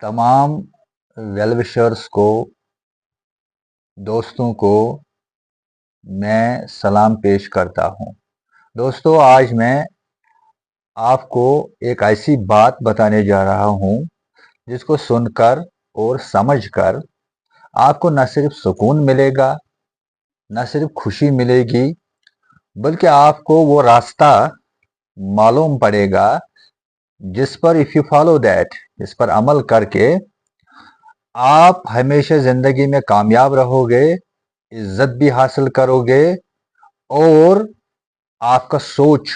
तमाम वेलविशर्स को, दोस्तों को मैं सलाम पेश करता हूं। दोस्तों, आज मैं आपको एक ऐसी बात बताने जा रहा हूं जिसको सुनकर और समझकर आपको न सिर्फ सुकून मिलेगा, न सिर्फ खुशी मिलेगी, बल्कि आपको वो रास्ता मालूम पड़ेगा जिस पर इफ यू फॉलो दैट, इस पर अमल करके आप हमेशा जिंदगी में कामयाब रहोगे, इज्जत भी हासिल करोगे और आपका सोच,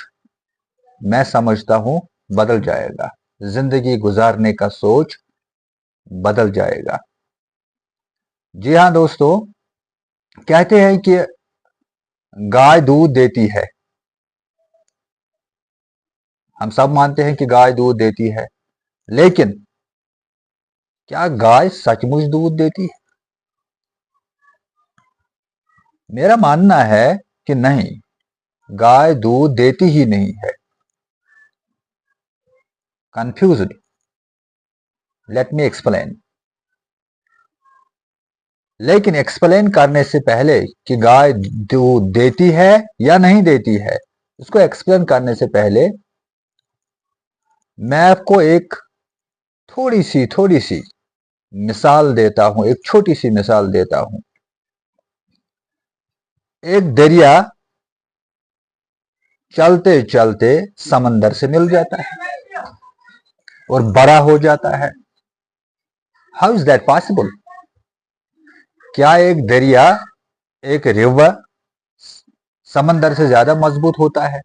मैं समझता हूं, बदल जाएगा। जिंदगी गुजारने का सोच बदल जाएगा। जी हाँ दोस्तों, कहते हैं कि गाय दूध देती है। हम सब मानते हैं कि गाय दूध देती है, लेकिन क्या गाय सचमुच दूध देती है? मेरा मानना है कि नहीं, गाय दूध देती ही नहीं है। Confused, let me explain. लेकिन एक्सप्लेन करने से पहले कि गाय दूध देती है या नहीं देती है, उसको एक्सप्लेन करने से पहले मैं आपको एक थोड़ी सी मिसाल देता हूं, एक छोटी सी मिसाल देता हूं। एक दरिया चलते चलते समंदर से मिल जाता है और बड़ा हो जाता है। How is that possible? क्या एक दरिया, एक रिवर समंदर से ज्यादा मजबूत होता है?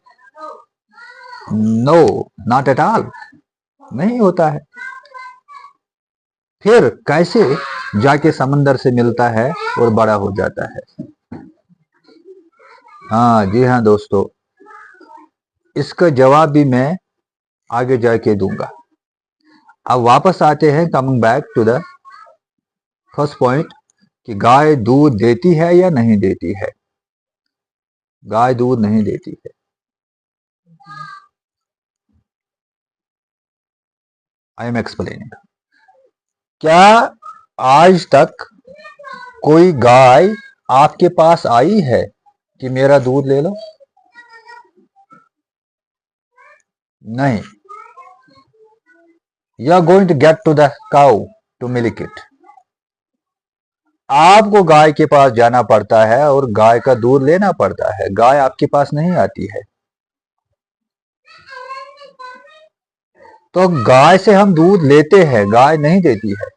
नो, नॉट एट ऑल, नहीं होता है। फिर कैसे जाके समंदर से मिलता है और बड़ा हो जाता है? हाँ जी हाँ दोस्तों, इसका जवाब भी मैं आगे जाके दूंगा। अब वापस आते हैं, coming back to the first point, कि गाय दूध देती है या नहीं देती है। गाय दूध नहीं देती है। I am explaining. क्या आज तक कोई गाय आपके पास आई है कि मेरा दूध ले लो? नहीं। You are going to get to the cow to milk it. आपको गाय के पास जाना पड़ता है और गाय का दूध लेना पड़ता है। गाय आपके पास नहीं आती है। तो गाय से हम दूध लेते हैं, गाय नहीं देती है।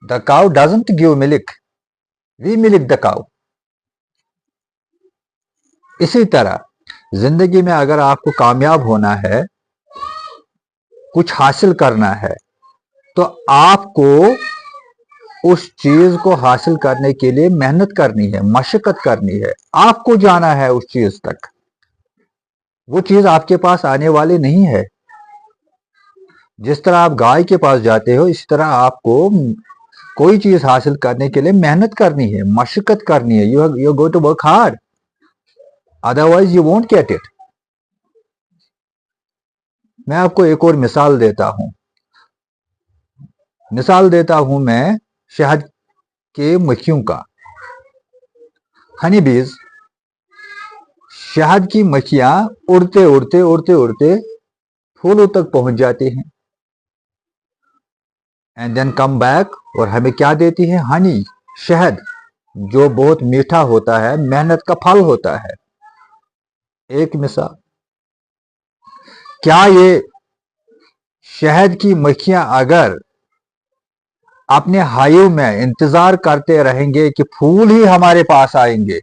The cow doesn't give milk, we milk the cow. इसी तरह जिंदगी में अगर आपको कामयाब होना है, कुछ हासिल करना है, तो आपको उस चीज को हासिल करने के लिए मेहनत करनी है, मशक्कत करनी है। आपको जाना है उस चीज तक। वो चीज आपके पास आने वाली नहीं है। जिस तरह आप गाय के पास जाते हो, इसी तरह आपको कोई चीज हासिल करने के लिए मेहनत करनी है, मशक्कत करनी है। You go to work hard, otherwise you won't get it. मैं आपको एक और मिसाल देता हूं। मैं शहद के मक्खियों का। हनी बीज, शहद की मक्खियां उड़ते फूलों तक पहुंच जाती हैं, एंड देन कम बैक, और हमें क्या देती है? हनी, शहद, जो बहुत मीठा होता है, मेहनत का फल होता है। एक मिसाल। क्या ये शहद की मक्खियां अगर अपने हाइव में इंतजार करते रहेंगे कि फूल ही हमारे पास आएंगे,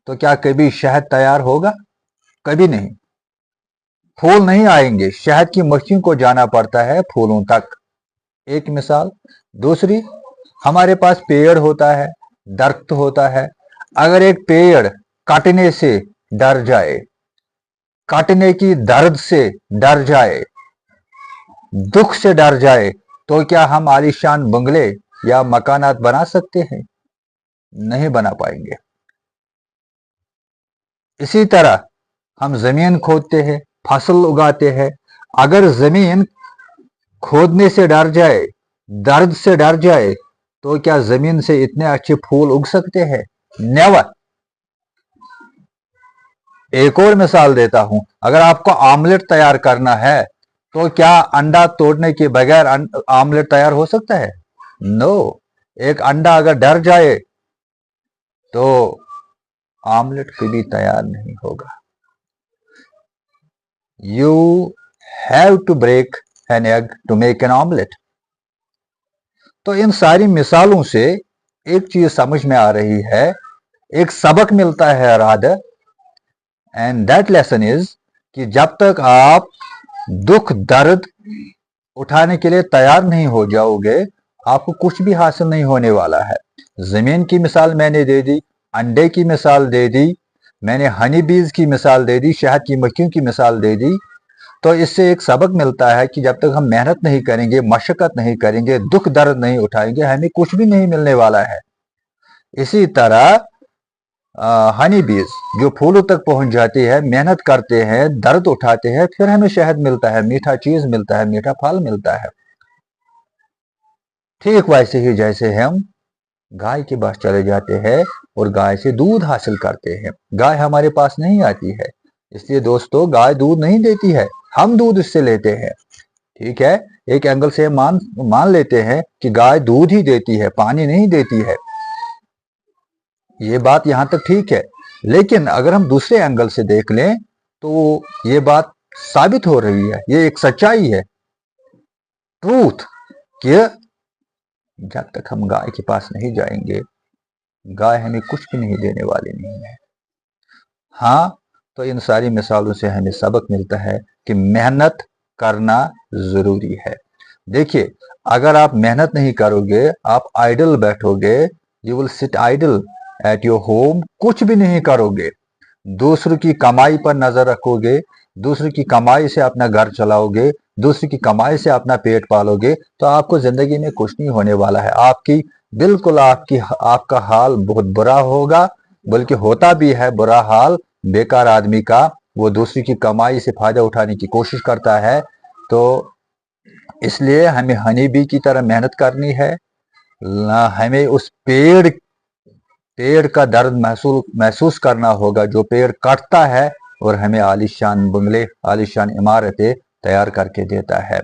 तो क्या कभी शहद तैयार होगा? कभी नहीं। फूल नहीं आएंगे, शहद की मक्खियों को जाना पड़ता है फूलों तक। एक मिसाल। दूसरी, हमारे पास पेड़ होता है, दरख्त होता है। अगर एक पेड़ काटने से डर जाए, काटने की दर्द से डर जाए, दुख से डर जाए, तो क्या हम आलीशान बंगले या मकानात बना सकते हैं? नहीं बना पाएंगे। इसी तरह हम जमीन खोदते हैं, फसल उगाते हैं। अगर जमीन खोदने से डर जाए, दर्द से डर जाए, तो क्या जमीन से इतने अच्छे फूल उग सकते हैं? नेवर। एक और मिसाल देता हूं, अगर आपको आमलेट तैयार करना है तो क्या अंडा तोड़ने के बगैर आमलेट तैयार हो सकता है? नो। एक अंडा अगर डर जाए तो आमलेट कभी तैयार नहीं होगा। You have to break an egg to make an omelette. तो इन सारी मिसालों से एक चीज समझ में आ रही है, एक सबक मिलता है rather, and that lesson is कि जब तक आप दुख दर्द उठाने के लिए तैयार नहीं हो जाओगे, आपको कुछ भी हासिल नहीं होने वाला है। जमीन की मिसाल मैंने दे दी, अंडे की मिसाल दे दी, मैंने हनी बीज की मिसाल दे दी, शहद की मक्खियों की मिसाल दे दी। तो इससे एक सबक मिलता है कि जब तक हम मेहनत नहीं करेंगे, मशक्कत नहीं करेंगे, दुख दर्द नहीं उठाएंगे, हमें कुछ भी नहीं मिलने वाला है। इसी तरह हनी बीज जो फूलों तक पहुंच जाती है, मेहनत करते हैं, दर्द उठाते हैं, फिर हमें शहद मिलता है, मीठा चीज मिलता है, मीठा फल मिलता है। ठीक वैसे ही जैसे हम गाय के पास चले जाते हैं और गाय से दूध हासिल करते हैं। गाय हमारे पास नहीं आती है, इसलिए दोस्तों गाय दूध नहीं देती है, हम दूध इससे लेते हैं। ठीक है, एक एंगल से मान लेते हैं कि गाय दूध ही देती है, पानी नहीं देती है। ये बात यहां तक ठीक है, लेकिन अगर हम दूसरे एंगल से देख लें तो ये बात साबित हो रही है, ये एक सच्चाई है, ट्रूथ, कि जब तक हम गाय के पास नहीं जाएंगे, गाय हमें कुछ भी नहीं देने वाली नहीं है। हाँ, तो इन सारी मिसालों से हमें सबक मिलता है कि मेहनत करना जरूरी है। देखिए, अगर आप मेहनत नहीं करोगे, आप आइडल बैठोगे, you will sit idle at your home, कुछ भी नहीं करोगे, दूसरों की कमाई पर नजर रखोगे, दूसरों की कमाई से अपना घर चलाओगे, दूसरी की कमाई से अपना पेट पालोगे, तो आपको जिंदगी में कुछ नहीं होने वाला है। आपका हाल बहुत बुरा होगा, बल्कि होता भी है बुरा हाल बेकार आदमी का। वो दूसरी की कमाई से फायदा उठाने की कोशिश करता है। तो इसलिए हमें हनी बी की तरह मेहनत करनी है। हमें उस पेड़ का दर्द महसूस करना होगा जो पेड़ काटता है और हमें आलीशान बंगले, आलीशान इमारतें तैयार करके देता है।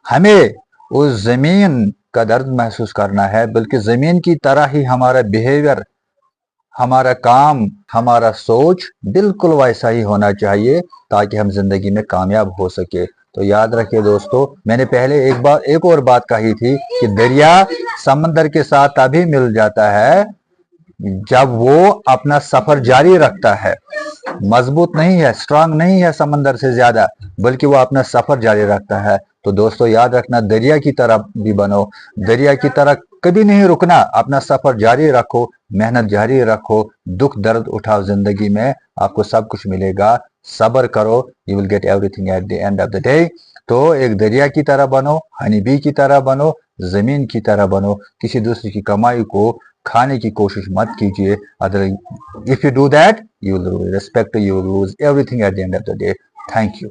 हमें उस जमीन का दर्द महसूस करना है, बल्कि जमीन की तरह ही हमारा बिहेवियर, हमारा काम, हमारा सोच बिल्कुल वैसा ही होना चाहिए, ताकि हम जिंदगी में कामयाब हो सके। तो याद रखिए दोस्तों, मैंने पहले एक और बात कही थी कि दरिया समंदर के साथ तभी मिल जाता है जब वो अपना सफर जारी रखता है। मजबूत नहीं है, स्ट्रांग नहीं है समंदर से ज्यादा, बल्कि वो अपना सफर जारी रखता है। तो दोस्तों याद रखना, दरिया की तरह भी बनो, दरिया की तरह कभी नहीं रुकना, अपना सफर जारी रखो, मेहनत जारी रखो, दुख दर्द उठाओ, जिंदगी में आपको सब कुछ मिलेगा। सब्र करो, you will get everything at the end of the day. तो एक दरिया की तरह बनो, हनी बी की तरह बनो, जमीन की तरह बनो, किसी दूसरे की कमाई को खाने की कोशिश मत कीजिए। Other if you do that, you will lose respect, you will lose everything at the end of the day. Thank you.